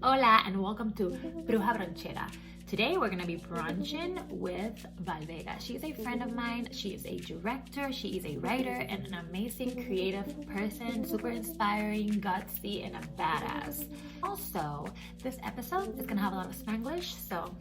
Hola and welcome to Bruja Brunchera. Today we're going to be brunching with Val Vega. She is a friend of mine. She is a director, she is a writer, and an amazing creative person, super inspiring, gutsy, and a badass. Also, this episode is going to have a lot of Spanglish, so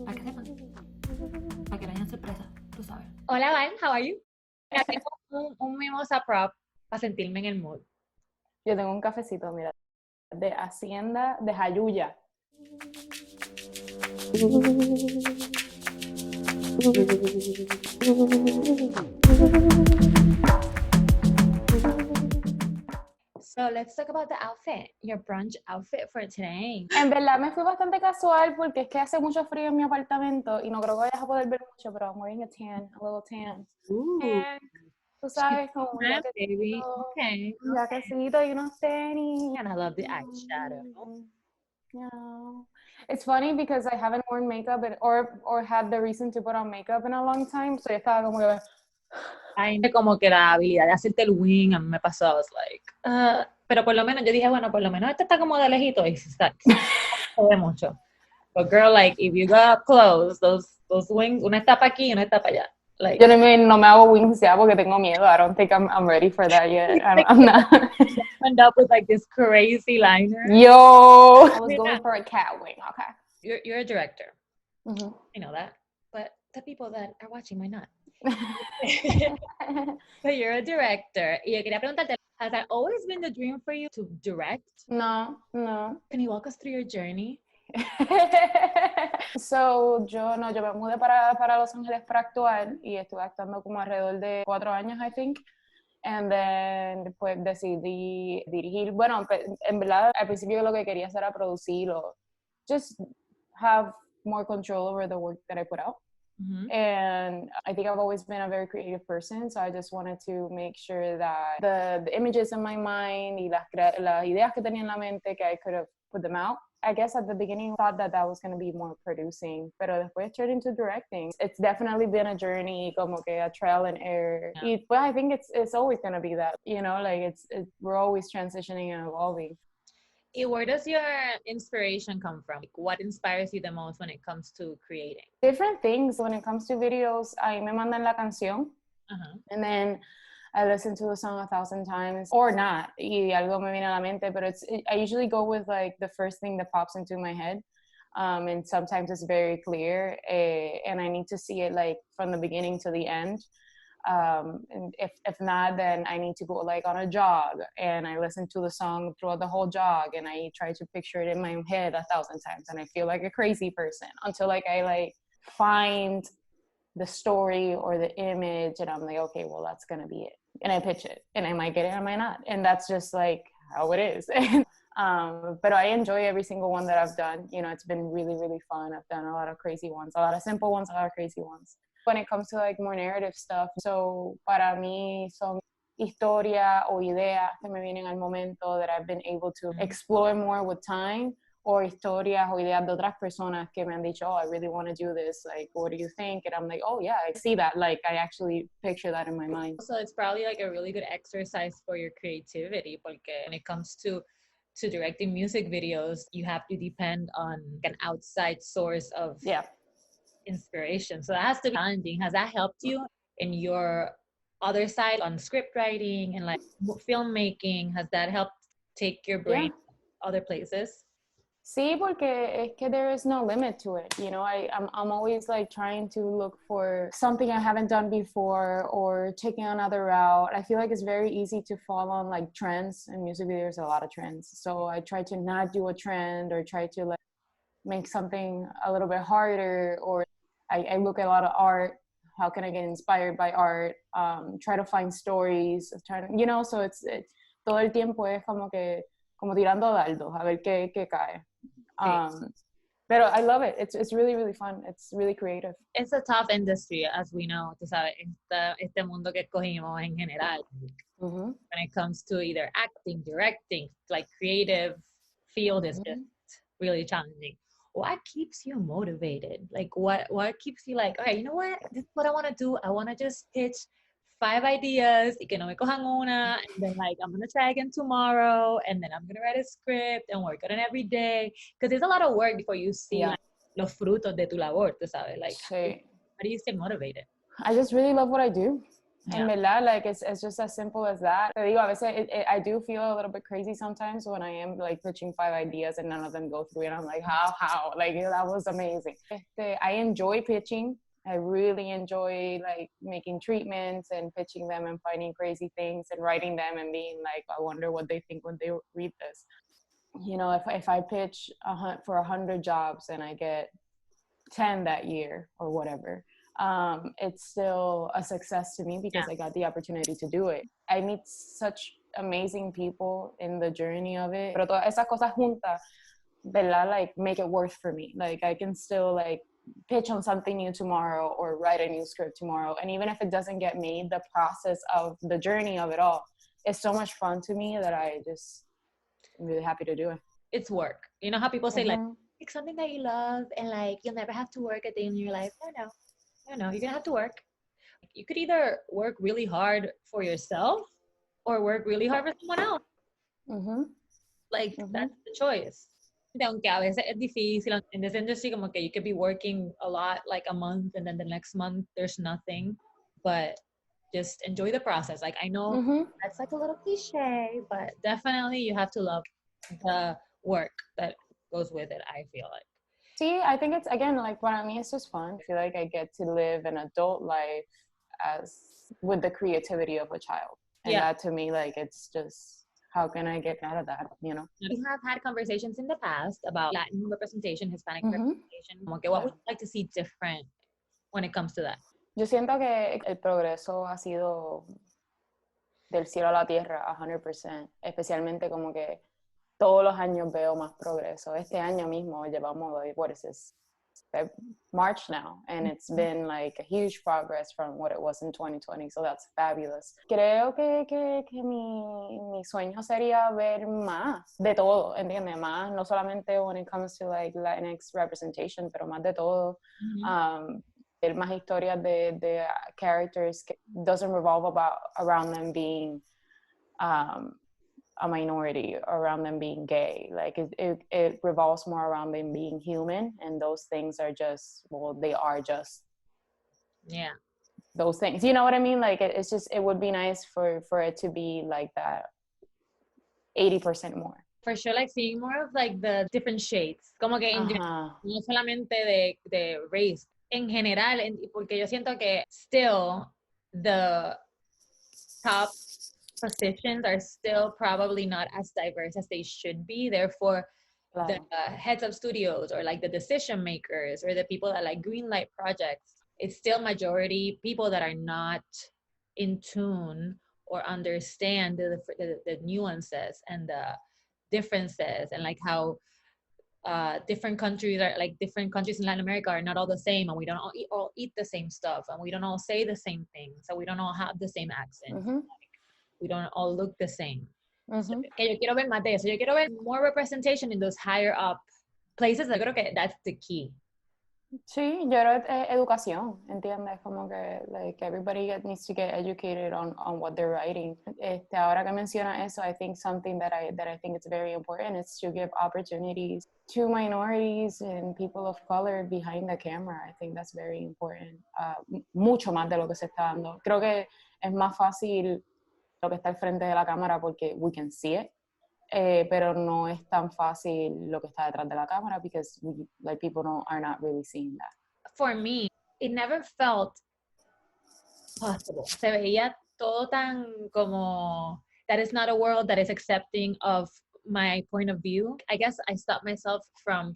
para que sepan, para que vayan sorpresa, tú sabes. Hola Val, how are you? Tengo un mimosa prop para sentirme en el mood. Yo tengo un cafecito, mira, de Hacienda de Jayuya. So let's talk about the outfit, your brunch outfit for today. En verdad me fui bastante casual porque es que hace mucho frío en mi apartamento y no creo que vayas a poder ver mucho, pero I'm wearing a little tan. Ooh. And, tú sabes, como un baby. Okay. un jaquecito y unos tenis. And I love the eyeshadow. Yeah. It's funny because I haven't worn makeup or had the reason to put on makeup in a long time, so yo estaba como que... Ay, como que la habilidad de hacerte el wing a mí me pasó, I was like, pero por lo menos yo dije, bueno, por lo menos este está como de lejito y se ve mucho. But girl, like, if you go up close, those wings, una está para aquí y una está para allá. Like, yo no me hago wings ya porque tengo miedo. I don't think I'm ready for that yet. I'm not. End up with like this crazy liner. Yo, I was going for a cat wing. Okay. You're a director. Mm-hmm. I know that, but the people that are watching might not. But you're a director. Y yo quería preguntarte, has that always been the dream for you to direct? No. Can you walk us through your journey? So, yo me mudé para Los Ángeles para actuar y estuve actuando como alrededor de 4 años, I think. And then, pues, decidí dirigir. Bueno, en verdad, al principio lo que quería hacer era producir o just have more control over the work that I put out. Mm-hmm. And I think I've always been a very creative person, so I just wanted to make sure that the images in my mind y las ideas que tenía en la mente, que I could have put them out. I guess at the beginning I thought that was going to be more producing, pero después it turned into directing. It's definitely been a journey, como que a trial and error. Yeah. But I think it's always going to be that, you know, like we're always transitioning and evolving. Where does your inspiration come from? What inspires you the most when it comes to creating? Different things. When it comes to videos, ahí me mandan la canción, and then I listen to the song 1,000 times, or not, y algo me viene a la mente, but I usually go with like the first thing that pops into my head, and sometimes it's very clear, and I need to see it like from the beginning to the end. And if not, then I need to go like on a jog and I listen to the song throughout the whole jog and I try to picture it in my head 1,000 times and I feel like a crazy person until like I like find the story or the image and I'm like, okay, well, that's gonna be it, and I pitch it and I might get it, I might not, and that's just like how it is. But I enjoy every single one that I've done. You know, it's been really, really fun. I've done a lot of crazy ones, a lot of simple ones, a lot of crazy ones. When it comes to like more narrative stuff, so para mí son historia o ideas que me vienen al momento that I've been able to explore more with time, or historias o ideas de otras personas que me han dicho, oh, I really want to do this, like, what do you think? And I'm like, oh yeah, I see that, like, I actually picture that in my mind. So it's probably like a really good exercise for your creativity, porque when it comes to directing music videos, you have to depend on an outside source of inspiration. So that has to be challenging. Has that helped you in your other side on script writing and like filmmaking? Has that helped take your brain other places? Sí, porque es que there is no limit to it. You know, I'm always like trying to look for something I haven't done before or taking another route. I feel like it's very easy to fall on like trends, and music videos are a lot of trends. So I try to not do a trend or try to like make something a little bit harder, or I look at a lot of art. How can I get inspired by art? Try to find stories, you know, so it's todo el tiempo es como tirando dardos a ver qué cae. Pero I love it. It's really, really fun. It's really creative. It's a tough industry, as we know, tú sabes, este mundo que cogimos en general. When it comes to either acting, directing, like creative field is just really challenging. What keeps you motivated? Like what keeps you like, okay, you know what? This is what I want to do. I want to just pitch 5 ideas y que no me cojan una, and then like I'm gonna try again tomorrow, and then I'm gonna write a script and work on it every day, because it's a lot of work before you see like, los frutos de tu labor, tú sabes, like how do you stay motivated? I just really love what I do. En verdad, like it's just as simple as that. Te digo, a veces I do feel a little bit crazy sometimes when I am like pitching 5 ideas and none of them go through, and I'm like, how? Like that was amazing. I enjoy pitching. I really enjoy like making treatments and pitching them and finding crazy things and writing them and being like, I wonder what they think when they read this. You know, if I pitch for 100 jobs and I get 10 that year or whatever, it's still a success to me because I got the opportunity to do it. I meet such amazing people in the journey of it, pero todas esas cosas juntas, ¿verdad? Like make it worth for me. Like I can still like pitch on something new tomorrow or write a new script tomorrow, and even if it doesn't get made, the process of the journey of it all is so much fun to me that I'm really happy to do it. It's work. You know how people say like something that you love and like you'll never have to work a day in your life. No, you're gonna have to work. You could either work really hard for yourself or work really hard for someone else. Like that's the choice. Aunque a veces es difícil in this industry, como que you could be working a lot like a month and then the next month there's nothing, but just enjoy the process. Like I know that's like a little cliche, but definitely you have to love the work that goes with it, I feel like. See, I think it's, again, like what I mean, it's just fun. I feel like I get to live an adult life with the creativity of a child. And that to me, like, it's just, how can I get out of that, you know? We have had conversations in the past about Latin representation, Hispanic representation. Como que what would you like to see different when it comes to that? Yo siento que el progreso ha sido del cielo a la tierra, 100%. Especialmente como que todos los años veo más progreso. Este año mismo llevamos, like, what is this? March now, and it's been like a huge progress from what it was in 2020, so that's fabulous. Creo que mi sueño sería ver más de todo, ¿entiendes? Más, no solamente when it comes to like Latinx representation, pero más de todo. Ver más historias de characters que doesn't revolve around them being a minority, around them being gay. Like it revolves more around them being human, and those things are just, well, they are just those things, you know what I mean? Like it's just, it would be nice for it to be like that 80% more. For sure, like seeing more of like the different shades, como que no solamente de race, en general, porque yo siento que still the top positions are still probably not as diverse as they should be. Therefore, the heads of studios or like the decision makers or the people that like greenlight projects, it's still majority people that are not in tune or understand the nuances and the differences, and like how different countries are, like different countries in Latin America are not all the same, and we don't all eat the same stuff, and we don't all say the same things, so we don't all have the same accent. We don't all look the same. So, que yo quiero ver más de eso. Yo quiero ver more representation in those higher up places. Yo creo que that's the key. Sí, yo creo que es educación, ¿entiendes? Como que like everybody needs to get educated on what they're writing. Ahora que menciona eso, I think something that I think it's very important is to give opportunities to minorities and people of color behind the camera. I think that's very important. Mucho más de lo que se está dando. Creo que es más fácil lo que está al frente de la cámara porque we can see it, pero no es tan fácil lo que está detrás de la cámara because like people are not really seeing that. For me, it never felt possible. Se veía todo tan como that is not a world that is accepting of my point of view. I guess I stopped myself from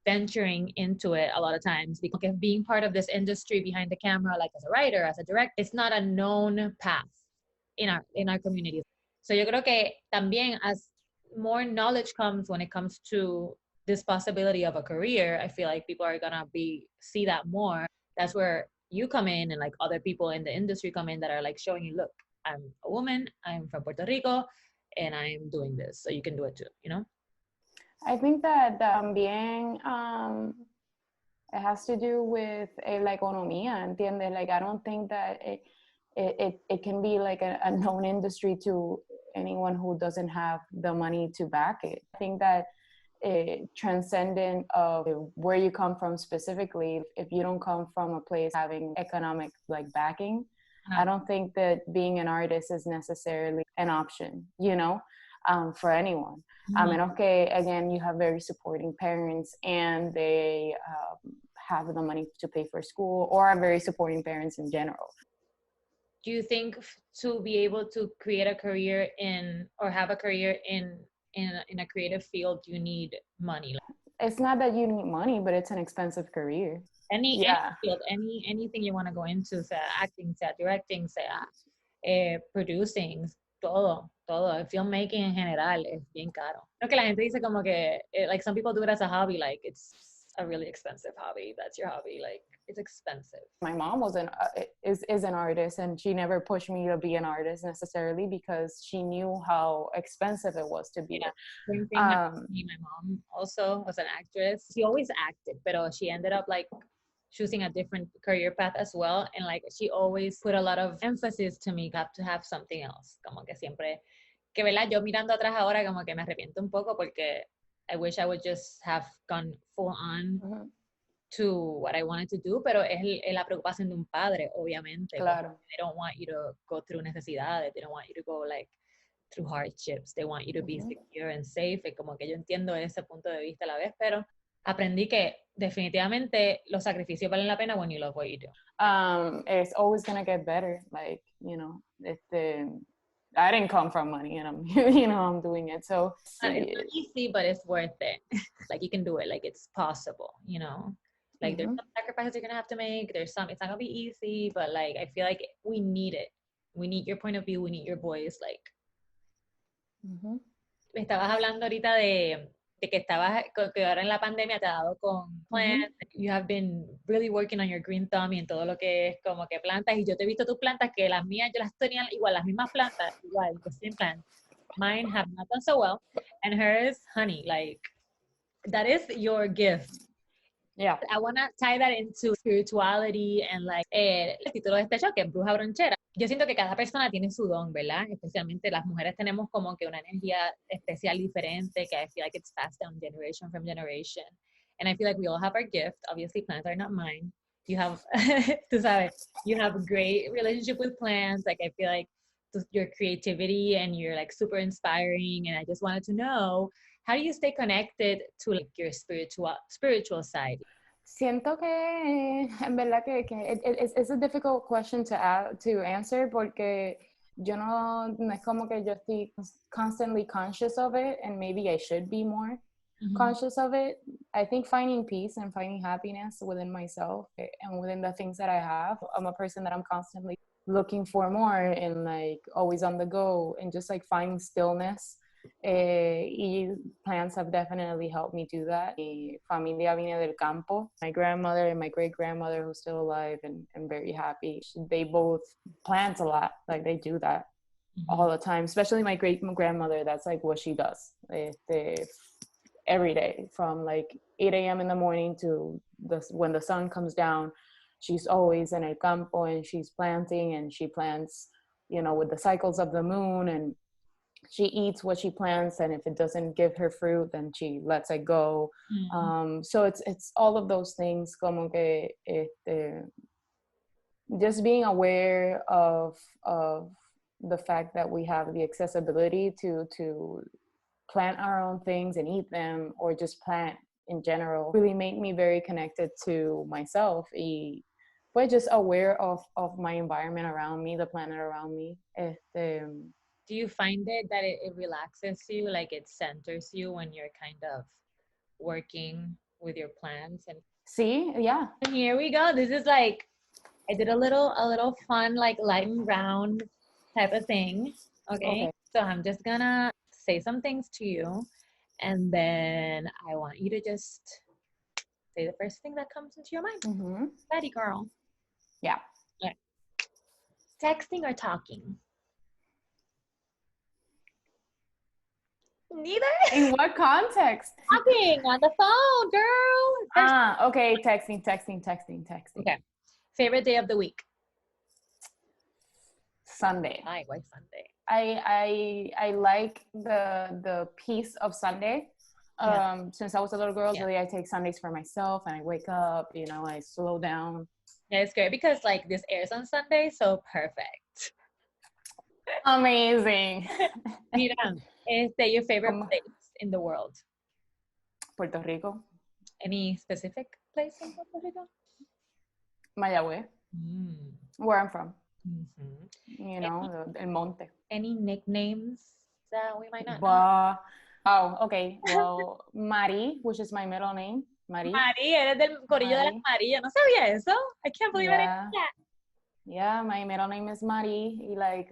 venturing into it a lot of times because being part of this industry behind the camera, like as a writer, as a director, it's not a known path in our community. So yo creo que también as more knowledge comes when it comes to this possibility of a career, I feel like people are gonna see that more. That's where you come in, and like other people in the industry come in that are like showing you, look, I'm a woman, I'm from Puerto Rico, and I'm doing this, so you can do it too, you know? I think that también it has to do with la economía, ¿entiendes? Like I don't think that it can be like a known industry to anyone who doesn't have the money to back it. I think that transcendent of where you come from specifically, if you don't come from a place having economic like backing, I don't think that being an artist is necessarily an option, you know, for anyone. I mean, okay, again, you have very supporting parents and they have the money to pay for school, or are very supporting parents in general. Do you think to be able to create a career in, or have a career in a creative field, you need money? It's not that you need money, but it's an expensive career. Any field, anything you want to go into, sea acting, sea directing, sea producing, todo, filmmaking en general es bien caro. Creo que la gente dice como que, like some people do it as a hobby, like it's a really expensive hobby. That's your hobby, like it's expensive. My mom is an artist, and she never pushed me to be an artist necessarily because she knew how expensive it was to be. Yeah, same thing. My mom also was an actress. She always acted, but she ended up like choosing a different career path as well, and like she always put a lot of emphasis to me, got to have something else, como que siempre, que verdad, yo mirando atrás ahora como que me arrepiento un poco porque I wish I would just have gone full on to what I wanted to do, pero es la preocupación de un padre, obviamente. Claro. They don't want you to go through necesidades, they don't want you to go like through hardships, they want you to be secure and safe, y como que yo entiendo ese punto de vista a la vez, pero aprendí que definitivamente los sacrificios valen la pena when you love what you do. It's always gonna get better, like, you know, I didn't come from money, and I'm you know, I'm doing it, so it's not easy, but it's worth it. Like you can do it, like it's possible, you know, like there's some sacrifices you're gonna have to make, it's not gonna be easy, but like I feel like we need it, we need your point of view, we need your voice. Like me estabas hablando ahorita de que ahora en la pandemia te ha dado con plants. You have been really working on your green thumb y en todo lo que es como que plantas, y yo te he visto tus plantas que las mías yo las tenía igual, las mismas plantas, igual, the same plants. Mine have not done so well, and hers, honey, like that is your gift. Yeah. I want to tie that into spirituality and like el título de este show, que es Bruja Bronchera. Yo siento que cada persona tiene su don, ¿verdad? Especialmente las mujeres tenemos como que una energía especial diferente, que I feel like it's passed down generation from generation. And I feel like we all have our gift. Obviously, plants are not mine. You have, tú sabes, you have a great relationship with plants. Like I feel like your creativity and you're like super inspiring. And I just wanted to know, how do you stay connected to like your spiritual side? Siento que en verdad que it's a difficult question to answer porque yo no es como que yo estoy constantly conscious of it, and maybe I should be more conscious of it. I think finding peace and finding happiness within myself and within the things that I have. I'm a person that I'm constantly looking for more and like always on the go, and just like finding stillness. Y plants have definitely helped me do that. Mi familia viene del campo. My grandmother and my great-grandmother, who's still alive and very happy, they both plant a lot. Like they do that all the time, especially my great-grandmother. That's like what she does every day from like 8 a.m. in the morning to when the sun comes down. She's always in el campo and she's planting, and she plants, you know, with the cycles of the moon, and she eats what she plants, and if it doesn't give her fruit, then she lets it go. So it's all of those things, como que just being aware of the fact that we have the accessibility to plant our own things and eat them, or just plant in general, really made me very connected to myself. But just aware of my environment around me, the planet around me. Do you find it that it relaxes you, like it centers you when you're kind of working with your plants? And see, yeah. And here we go. This is like, I did a little fun, like lightning round type of thing. Okay. So I'm just gonna say some things to you, and then I want you to just say the first thing that comes into your mind. Ready, girl? Yeah. Okay. Texting or talking? Neither. In what context? Talking on the phone, girl. Okay. Texting. Okay. Favorite day of the week? Sunday. Why Sunday? I like the peace of Sunday. Since I was a little girl, really, I take Sundays for myself, and I wake up, I slow down. Yeah, it's great because like this airs on Sunday, so perfect. Amazing. Mira, your favorite place in the world? Puerto Rico. Any specific place in Puerto Rico? Mayagüez, where I'm from. El Monte. Any nicknames that we might not know? Oh, okay. Well, Mari, which is my middle name. Mari, eres del corillo de las Mari. Yo no sabía eso. I can't believe it. Yeah, my middle name is Mari. Like,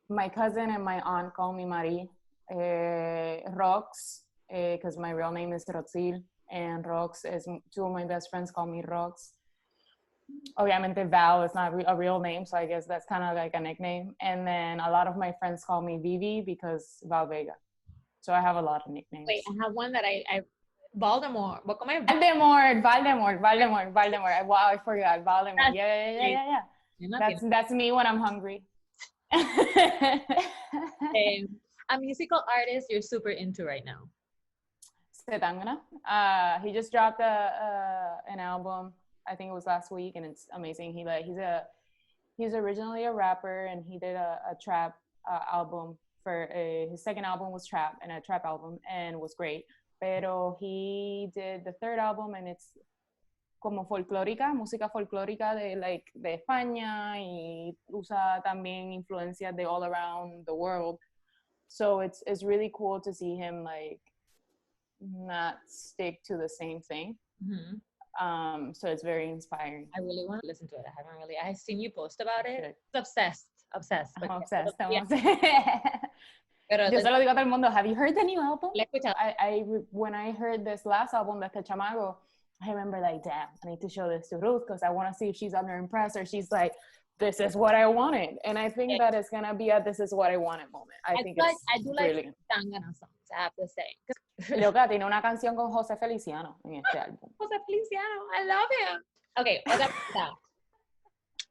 my cousin and my aunt call me Mari. Rox, because my real name is Roxil, and Rox is, two of my best friends call me Rox. Obviamente Val is not a real name, so I guess that's kind of like a nickname. And then a lot of my friends call me Vivi because Val Vega. So I have a lot of nicknames. Wait, I have one that I Voldemort. Voldemort. Wow, I forgot. Voldemort. Yeah. That's me when I'm hungry. A musical artist you're super into right now? Setangana. He just dropped an album. I think it was last week, and it's amazing. He's originally a rapper, and he did a trap album for his second album was trap, and a trap album, and was great. Pero he did the third album, and it's como folclórica, música folclórica de España, y usa también influencias de all around the world. So it's really cool to see him like not stick to the same thing. So it's very inspiring. I really want to listen to it. I've seen you post about it. Obsessed. I'm obsessed. Pero yo se lo digo a todo el mundo, have you heard the new album? When I heard this last album de este chamago, I remember like, damn, I need to show this to Ruth because I want to see if she's underimpressed or she's like, this is what I wanted. And I think that it's going to be a this is what I wanted moment. I do like Tangana songs, I have to say. Loca, tiene una canción con José Feliciano en este álbum. José Feliciano, I love him. Okay, otra pregunta.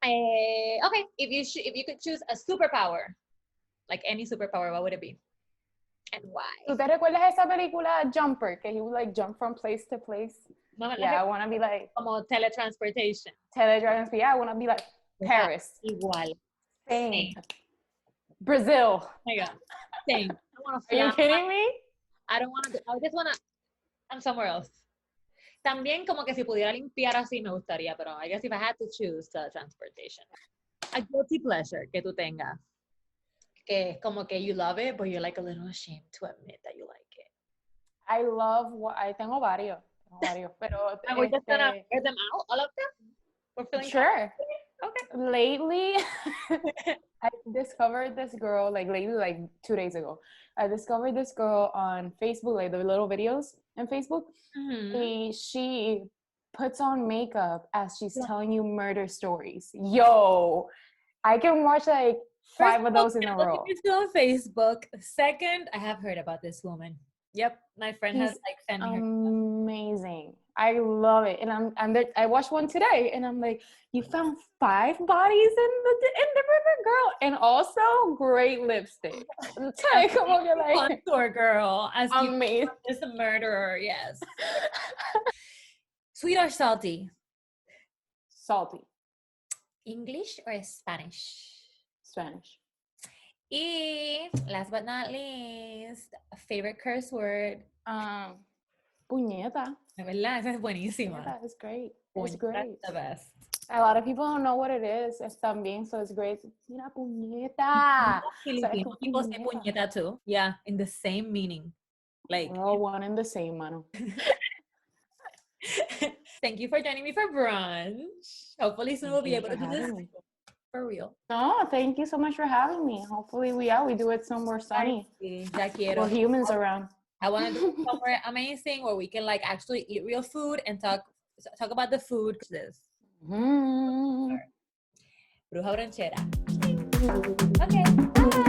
Okay, if you could choose a superpower, like any superpower, what would it be? And why? ¿Tú te recuerdas esa película Jumper? Que he would like jump from place to place? No, yeah, I want to be like... Como teletransportation. Yeah, I want to be like Paris. Igual. Spain. Brazil. Oh my God. Same. Are you kidding me? I don't want to. I just want to. I'm somewhere else. También como que si pudiera limpiar así me gustaría, pero I guess if I had to choose transportation. A guilty pleasure que tú tengas. Que es como que you love it, but you're like a little ashamed to admit that you like it. I love I tengo varios, pero we're just gonna air them out, all of them? We're feeling sure. Okay. Lately, I discovered this girl, like 2 days ago. I discovered this girl on Facebook, like the little videos on Facebook. Mm-hmm. She puts on makeup as she's telling you murder stories. Yo, I can watch like 5 of those in a row. It's on Facebook. Second, I have heard about this woman. Yep, my friend has like sent me her. Amazing. I love it. And I watched one today, and I'm like, you found 5 bodies in the river, girl, and also great lipstick. Como que like, contour girl, as amazing. Is a murderer, yes. Sweet or salty? Salty. English or Spanish? Spanish. Y last but not least, a favorite curse word? Puñeta. ¿Verdad? Esa es buenísima. Yeah, it's great. It's great. That's the best. A lot of people don't know what it is. Es también, so it's great. Mira, puñeta. Filipino people say puñeta too. Yeah, in the same meaning. Like we're all one and the same, mano. Thank you for joining me for brunch. Hopefully soon we'll be able to do this for real. No, thank you so much for having me. Hopefully we do it somewhere sunny. Ya quiero. Or humans around. I want to do it somewhere amazing where we can like actually eat real food and talk about the food. Bruja Branchera. Okay. Bye.